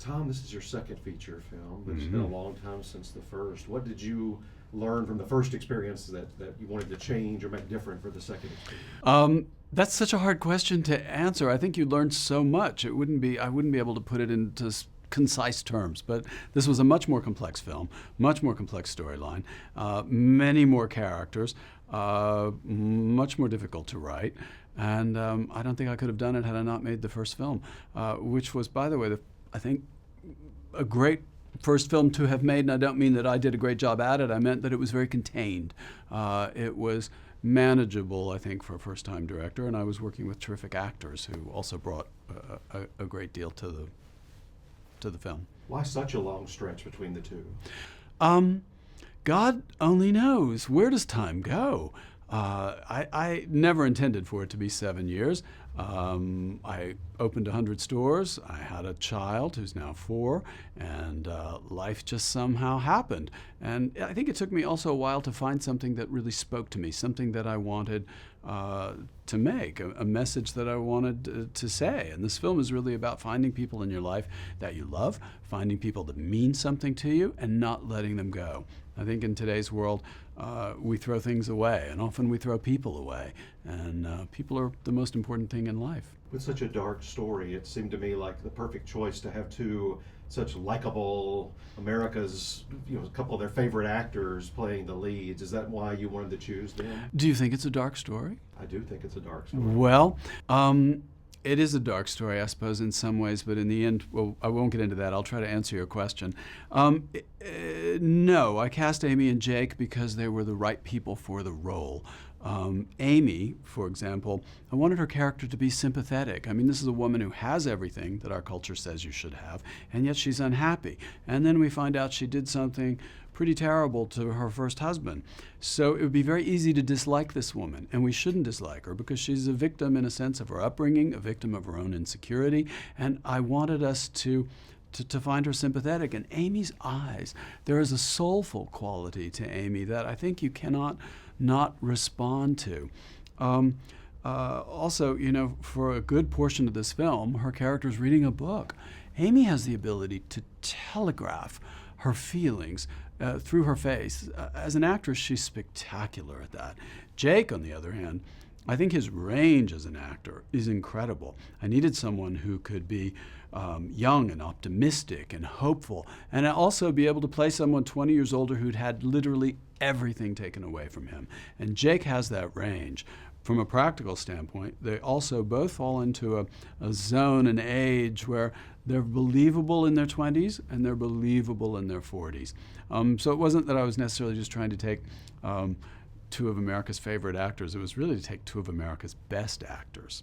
Tom, this is your second feature film, but it's been a long time since the first. What did you learn from the first experience that you wanted to change or make different for the second experience? That's such a hard question to answer. I think you learned so much. I wouldn't be able to put it into concise terms, but this was a much more complex film, much more complex storyline, many more characters, much more difficult to write. And I don't think I could have done it had I not made the first film, which was, by the way, I think a great first film to have made. And I don't mean that I did a great job at it. I meant that it was very contained. It was manageable, I think, for a first-time director. And I was working with terrific actors who also brought a great deal to the film. Why such a long stretch between the two? God only knows. Where does time go? I never intended for it to be 7 years. I opened 100 stores. I had a child who's now 4, and life just somehow happened. And I think it took me also a while to find something that really spoke to me, something that I wanted to make, a message that I wanted to say. And this film is really about finding people in your life that you love, finding people that mean something to you, and not letting them go. I think in today's world, we throw things away, and often we throw people away. And people are the most important thing in life. With such a dark story, it seemed to me like the perfect choice to have two such likable America's, a couple of their favorite actors playing the leads. Is that why you wanted to choose them? Do you think it's a dark story? I do think it's a dark story. Well, it is a dark story, I suppose, in some ways, but in the end, well, I won't get into that. I'll try to answer your question. No, I cast Amy and Jake because they were the right people for the role. Amy, for example, I wanted her character to be sympathetic. I mean, this is a woman who has everything that our culture says you should have, and yet she's unhappy. And then we find out she did something pretty terrible to her first husband. So it would be very easy to dislike this woman, and we shouldn't dislike her because she's a victim in a sense of her upbringing, a victim of her own insecurity, and I wanted us to find her sympathetic. And Amy's eyes, there is a soulful quality to Amy that I think you cannot not respond to. Also, for a good portion of this film, her character's reading a book. Amy has the ability to telegraph her feelings through her face. As an actress, she's spectacular at that. Jake, on the other hand, I think his range as an actor is incredible. I needed someone who could be young and optimistic and hopeful, and also be able to play someone 20 years older who'd had literally everything taken away from him. And Jake has that range. From a practical standpoint, they also both fall into a zone, an age where they're believable in their 20s and they're believable in their 40s. So it wasn't that I was necessarily just trying to take two of America's favorite actors. It was really to take two of America's best actors.